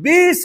20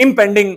impending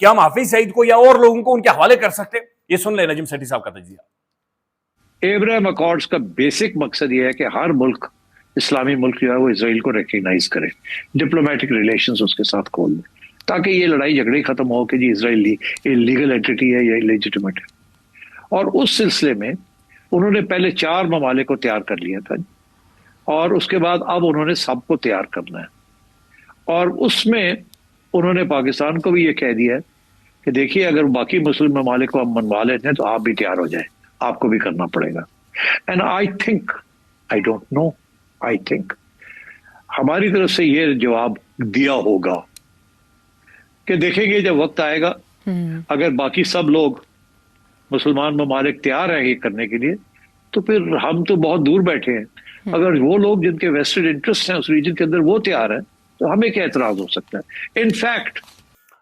کیا ہم حافظ سعید کو یا اور لوگوں کو ان کے حوالے کر سکتے ہیں؟ یہ سن لیں نجم سیٹھی صاحب کا تجزیہ۔ ایبراہم اکارڈز کا بیسک مقصد یہ ہے کہ ہر ملک، اسلامی ملک جو ہے وہ اسرائیل کو ریکگنائز کرے، ڈپلومیٹک ریلیشنز اس کے ساتھ کھول دیں، تاکہ یہ لڑائی جھگڑے ختم ہو کہ جی اسرائیل یہ لیگل اینٹی ہے یا لیجیٹیمیٹ ہے۔ اور اس سلسلے میں انہوں نے پہلے 4 ممالک کو تیار کر لیا تھا، اور اس کے بعد اب انہوں نے سب کو تیار کرنا ہے، اور اس میں انہوں نے پاکستان کو بھی یہ کہہ دیا ہے کہ دیکھیے اگر باقی مسلم ممالک کو ہم منوا لیتے ہیں تو آپ بھی تیار ہو جائیں، آپ کو بھی کرنا پڑے گا۔ And I don't know, I think ہماری طرف سے یہ جواب دیا ہوگا کہ دیکھیں گے جب وقت آئے گا، اگر باقی سب لوگ مسلمان ممالک تیار ہیں یہ کرنے کے لیے تو پھر ہم تو بہت دور بیٹھے ہیں، اگر وہ لوگ جن کے ویسٹڈ انٹرسٹ ہیں اس ریجن کے اندر وہ تیار ہیں تو ہمیں کیا اعتراض ہو سکتا ہے؟ انفیکٹ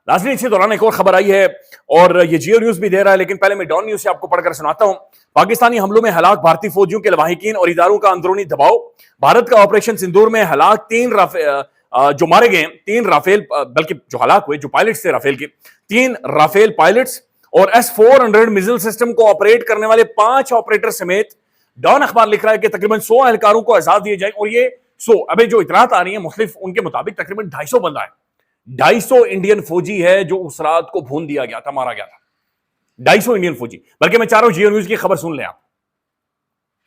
ناظرین اسی دوران ایک اور خبر آئی ہے اور یہ جیو نیوز بھی دے رہا ہے، لیکن پہلے میں ڈان نیوز سے آپ کو پڑھ کر سناتا ہوں۔ پاکستانی حملوں میں ہلاک بھارتی فوجیوں کے لواحقین اور اداروں کا اندرونی دباؤ۔ بھارت کا آپریشن سندور میں ہلاک 3 جو مارے گئے 3 رافیل، بلکہ جو ہلاک ہوئے جو پائلٹس تھے رافیل کے 3 رافیل پائلٹس، اور S-400 میزائل سسٹم کو آپریٹ کرنے والے 5 آپریٹر سمیت ڈان اخبار لکھ رہا ہے کہ تقریباً 100 اہلکاروں کو آزاد دیے جائیں، اور یہ 100 ابھی جو اطلاعات آ رہی ہیں مختلف، ان کے مطابق تقریباً 250 بندہ ہے، 250 انڈین فوجی ہے جو اس رات کو بھون دیا گیا تھا، مارا گیا تھا، 250 انڈین فوجی۔ بلکہ میں چاہ رہا ہوں جیو نیوز کی خبر سن لیں آپ۔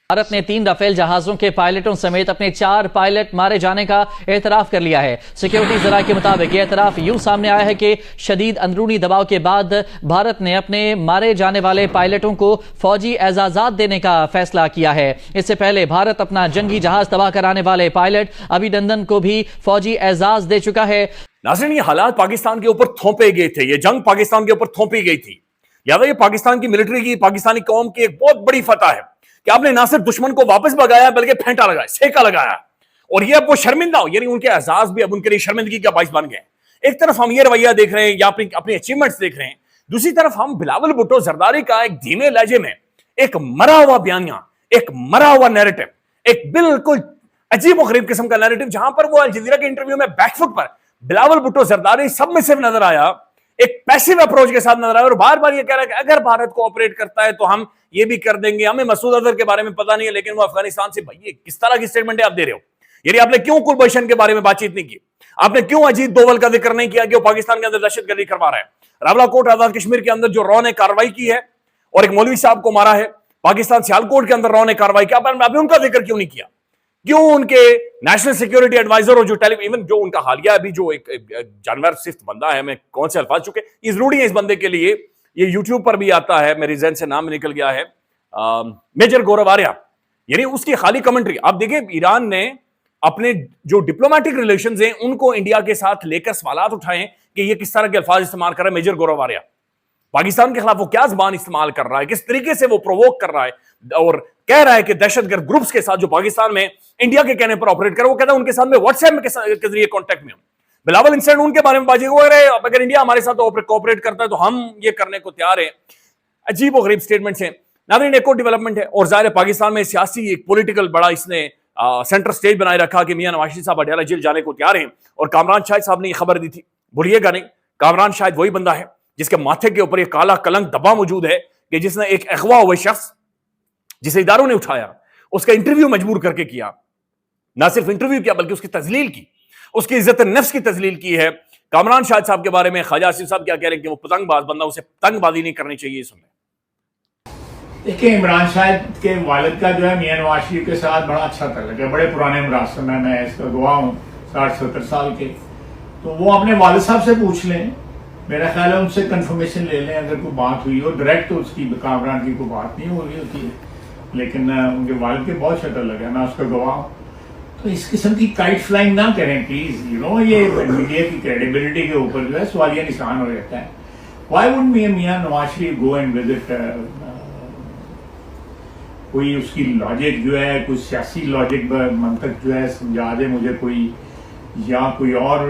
بھارت نے 3 رافیل جہازوں کے پائلٹوں سمیت اپنے 4 پائلٹ مارے جانے کا اعتراف کر لیا ہے۔ سیکیورٹی ذرائع کے مطابق یہ اعتراف یوں سامنے آیا ہے کہ شدید اندرونی دباؤ کے بعد بھارت نے اپنے مارے جانے والے پائلٹوں کو فوجی اعزازات دینے کا فیصلہ کیا ہے۔ اس سے پہلے بھارت اپنا جنگی جہاز تباہ کرانے والے پائلٹ ابھینندن کو بھی فوجی اعزاز دے چکا ہے۔ ناظرین یہ حالات پاکستان کے اوپر تھوپے گئے تھے، یہ جنگ پاکستان کے اوپر تھوپی گئی تھی، لہٰذا یہ پاکستان کی ملٹری کی، پاکستانی قوم کی ایک بہت بڑی فتح ہے کہ آپ نے نہ صرف دشمن کو واپس بھگایا بلکہ پھینٹا لگایا، سیکا لگایا، اور یہ اب وہ شرمندہ ہو، یعنی ان کے اعزاز بھی اب ان کے لیے شرمندگی کا باعث بن گئے۔ ایک طرف ہم یہ رویہ دیکھ رہے ہیں یا اپنی اچیومنٹس دیکھ رہے ہیں، دوسری طرف ہم بلاول بھٹو زرداری کا ایک دھیمے لہجے میں ایک مرا ہوا بیانیہ، ایک مرا ہوا نیریٹو، ایک بالکل عجیب و غریب قسم کا نیریٹو، جہاں پر وہ الجزیرہ کے انٹرویو میں بیک فٹ پر بلاول بھٹو زرداری سب میں صرف نظر آیا، ایک پیسیو اپروچ کے ساتھ نظر آیا، اور بار بار یہ کہہ رہا ہے کہ اگر بھارت کو آپریٹ کرتا ہے تو ہم یہ بھی کر دیں گے، ہمیں مسعود اظہر کے بارے میں پتہ نہیں ہے لیکن وہ افغانستان سے، بھائی یہ کس طرح کی سٹیٹمنٹ ہے آپ دے رہے ہو؟ یعنی آپ نے کیوں کلبھوشن کے بارے میں بات چیت نہیں کی؟ آپ نے کیوں اجیت دوول کا ذکر نہیں کیا کہ وہ پاکستان کے اندر دہشت گردی کروا رہا ہے؟ راولا کوٹ آزاد کشمیر کے اندر جو رو نے کارروائی کی ہے اور ایک مولوی صاحب کو مارا ہے، پاکستان سیالکوٹ کے اندر رو نے کارروائی کی، آپ نے ان کا ذکر کیوں نہیں کیا؟ کیوں ان کے نیشنل سیکیورٹی ایڈوائزر اور جو ایون جو ان کا حالیہ ابھی جو ایک جانور صفت بندہ ہے، میں کون سے الفاظ چکے، یہ ضروری ہے اس بندے کے لیے، یہ یوٹیوب پر بھی آتا ہے، میری ذہن سے نام نکل گیا ہے، میجر گورو آریہ، یعنی اس کی خالی کمنٹری آپ دیکھیں۔ ایران نے اپنے جو ڈپلومیٹک ریلیشنز ہیں ان کو انڈیا کے ساتھ لے کر سوالات اٹھائے کہ یہ کس طرح کے الفاظ استعمال کر رہا ہے میجر گورو آریہ، پاکستان کے خلاف وہ کیا زبان استعمال کر رہا ہے، کس طریقے سے وہ پرووک کر رہا ہے، اور کہہ رہا ہے کہ دہشت گرد گروپس کے ساتھ جو پاکستان میں انڈیا کے کہنے پر آپریٹ کر رہا ہے، وہ کہتا ہے ان کے ساتھ میں واٹس ایپ کے ذریعے کانٹیکٹ میں ہوں۔ بلاول انسیڈنٹ ان کے بارے میں بات ہو رہے ہیں، اگر انڈیا ہمارے ساتھ کوآپریٹ کرتا ہے تو ہم یہ کرنے کو تیار ہیں۔ عجیب و غریب سٹیٹمنٹس ہیں۔ ناظرین ایک اور ڈیولپمنٹ ہے، اور ظاہر ہے پاکستان میں سیاسی ایک پولیٹیکل بڑا اس نے سینٹر سٹیج بنائے رکھا کہ میاں نواز شریف صاحب اڈیالہ جیل جانے کو تیار ہیں، اور کامران شاہد صاحب نے یہ خبر دی تھی، بھولیے گا نہیں، کامران شاہد وہی بندہ ہے جس کے ماتھے کے اوپر یہ کالا کلنک دبا موجود ہے کہ جس نے ایک اغوا ہوئے شخص جسے اداروں نے اٹھایا، اس کا انٹرویو مجبور کر کے کیا، نہ صرف انٹرویو کیا بلکہ اس کی تذلیل کی، اس کی عزت نفس کی تذلیل کی ہے۔ کامران شاہد صاحب کے بارے میں خواجہ آصف صاحب کیا کہہ رہے ہیں کہ وہ پتنگ باز بندہ، اسے پتنگ بازی نہیں کرنی چاہیے۔ سن لیں۔ دیکھیں عمران شاہد کے والد کا جو ہے میاں نواز شریف کے ساتھ بڑا اچھا تعلق ہے، بڑے پرانے مراسم ہیں، میں اس کا گواہ ہوں، 60-70 سال کے، تو وہ اپنے والد صاحب سے پوچھ لیں، میرا خیال ہے ان سے کنفرمیشن لے لیں اگر کوئی بات ہوئی ہو، ڈائریکٹ اس کی کامران کی کوئی بات نہیں ہو رہی ہوتی ہے، لیکن ان کے والد کے بہت اچھا تعلق ہے، میں اس کا گواہ ہوں۔ تو اس قسم کی کائٹ فلائنگ نہ کریں پلیز، یہ میڈیا کی کریڈیبلٹی کے اوپر جو ہے سوالیہ نشان ہو جاتا ہے۔ Y would Mian Nawaz Sharif go and visit, کوئی اس کی لاجک جو ہے، کوئی سیاسی لاجک منطق جو ہے سمجھا دے مجھے کوئی، یا کوئی اور۔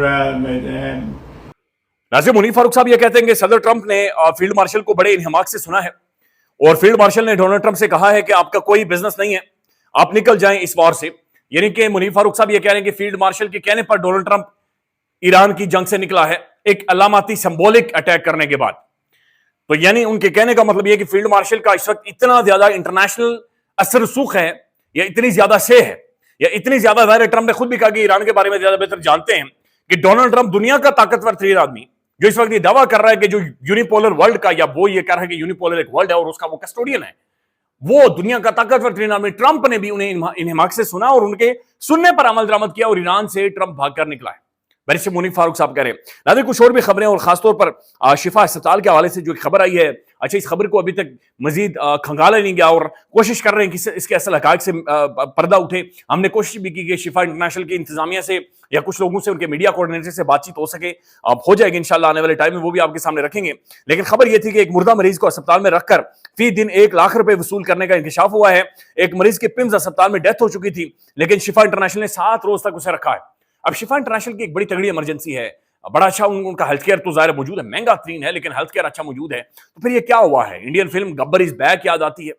ناظرین منیر فاروق صاحب یہ کہتے ہیں کہ صدر ٹرمپ نے فیلڈ مارشل کو بڑے انہماک سے سنا ہے، اور فیلڈ مارشل نے ڈونلڈ ٹرمپ سے کہا ہے کہ آپ کا کوئی بزنس نہیں ہے، آپ نکل جائیں اس وار سے۔ یعنی کہ منیر فاروق صاحب یہ کہہ رہے ہیں کہ فیلڈ مارشل کے کہنے پر ڈونلڈ ٹرمپ ایران کی جنگ سے نکلا ہے، ایک علاماتی سمبولک اٹیک کرنے کے بعد. تو یعنی ان کے کہنے کا مطلب یہ کہ فیلڈ مارشل کا اس وقت اتنا زیادہ انٹرنیشنل اثر رسوخ ہے یا اتنی زیادہ سے ہے یا اتنی زیادہ ظاہر ٹرمپ نے خود بھی کہا کہ ایران کے بارے میں زیادہ بہتر جانتے ہیں کہ ڈونلڈ ٹرمپ دنیا کا طاقتور ترین آدمی جو اس وقت یہ دعویٰ کر رہا ہے کہ جو یونیپولر ورلڈ کا یا وہ یہ کہہ رہا ہے کہ یونیپولر ایک ورلڈ ہے اور اس کا وہ کسٹوڈین ہے, وہ دنیا کا طاقتور ترین آدمی ٹرمپ نے بھی انہیں انہماک سے سنا اور ان کے سننے پر عمل درآمد کیا اور ایران سے ٹرمپ بھاگ کر نکلا ہے. بیرسٹر منیف فاروق صاحب کہہ رہے ہیں. ناظرین کچھ اور بھی خبریں اور خاص طور پر شفا اسپتال کے حوالے سے جو خبر آئی ہے, اچھا اس خبر کو ابھی تک مزید کھنگالا نہیں گیا اور کوشش کر رہے ہیں کہ اس کے اصل حقائق سے پردہ اٹھے. ہم نے کوشش بھی کی کہ شفا انٹرنیشنل کی انتظامیہ سے یا کچھ لوگوں سے ان کے میڈیا کوارڈینیٹر سے بات چیت ہو سکے, اب ہو جائے گی انشاءاللہ آنے والے ٹائم میں, وہ بھی آپ کے سامنے رکھیں گے. لیکن خبر یہ تھی کہ ایک مردہ مریض کو اسپتال میں رکھ کر فی دن 1 لاکھ روپے وصول کرنے کا انکشاف ہوا ہے. ایک مریض کے پمز اسپتال میں ڈیتھ ہو چکی تھی لیکن شفا انٹرنیشنل نے 7 روز تک اسے رکھا ہے. اب شفا انٹرنیشنل کی ایک بڑی تگڑی ایمرجنسی ہے, بڑا اچھا ان کا ہیلتھ کیئر تو ظاہر موجود ہے, مہنگا ترین ہے لیکن ہیلتھ کیئر اچھا موجود ہے. تو پھر یہ کیا ہوا ہے؟ انڈین فلم گبر از بیک یاد آتی ہے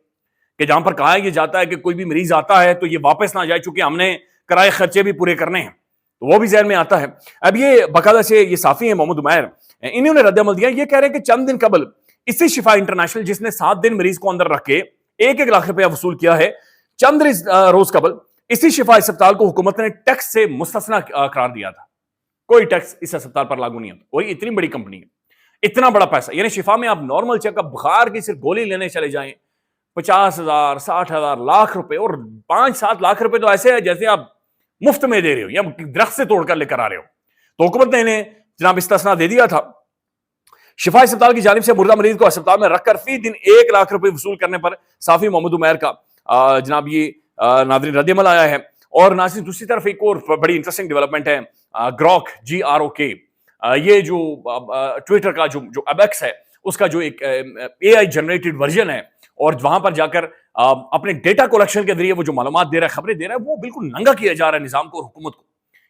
کہ جہاں پر کہا یہ جاتا ہے کہ کوئی بھی مریض آتا ہے تو یہ واپس نہ جائے چونکہ ہم نے کرائے خرچے بھی پورے کرنے ہیں, تو وہ بھی ذہن میں آتا ہے. اب یہ باقاعدہ سے یہ صحافی ہیں محمد عمیر, انہوں نے رد عمل دیا, یہ کہہ رہے ہیں کہ چند دن قبل اسی شفا انٹرنیشنل جس نے 7 دن مریض کو اندر رکھ کے 1 لاکھ روپیہ وصول کیا ہے, چند روز قبل اسی شفا اسپتال کو حکومت نے ٹیکس سے مستثنا قرار دیا تھا. کوئی ٹیکس اس اسپتال پر لاگو نہیں ہوتا. وہی اتنی بڑی کمپنی ہے, اتنا بڑا پیسہ, یعنی شفا میں آپ نارمل چیک اپ بخار کی صرف گولی لینے چلے جائیں 50,000 60,000 لاکھ روپے, اور 5-7 لاکھ روپے تو ایسے ہے جیسے آپ مفت میں دے رہے ہو یا درخت سے توڑ کر لے کر آ رہے ہو. تو حکومت نے انہیں جناب استثنا دے دیا تھا. شفا اسپتال کی جانب سے مردہ مریض کو اسپتال میں رکھ کر فی دن 1 لاکھ روپے وصول کرنے پر صحافی محمد عمیر کا جناب یہ ناظرین رد عمل آیا ہے. اور ناظرین دوسری طرف ایک اور بڑی انٹرسٹنگ ڈیولپمنٹ ہے, گروک GROK, یہ جو ٹویٹر کا جو اب ایکس ہے اس کا جو ایک AI جنریٹڈ ورژن ہے, اور وہاں پر جا کر اپنے ڈیٹا کلیکشن کے ذریعے وہ جو معلومات دے رہا ہے, خبریں دے رہا ہے, وہ بالکل ننگا کیا جا رہا ہے نظام کو اور حکومت کو.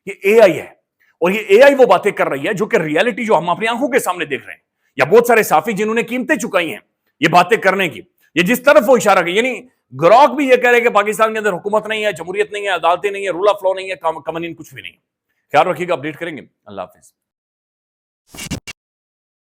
یہ AI ہے اور یہ AI وہ باتیں کر رہی ہے جو کہ ریئلٹی جو ہم اپنی آنکھوں کے سامنے دیکھ رہے ہیں, یا بہت سارے صحافی جنہوں نے قیمتیں چکائی ہیں یہ باتیں کرنے کی, یہ جس طرف وہ اشارہ کی. یعنی گروک بھی یہ کہہ رہے کہ پاکستان کے اندر حکومت نہیں ہے, جمہوریت نہیں ہے, عدالتیں نہیں ہے, رول آف لا نہیں ہے, کامن کچھ بھی نہیں ہے. خیال رکھیے گا, اپڈیٹ کریں گے. اللہ حافظ.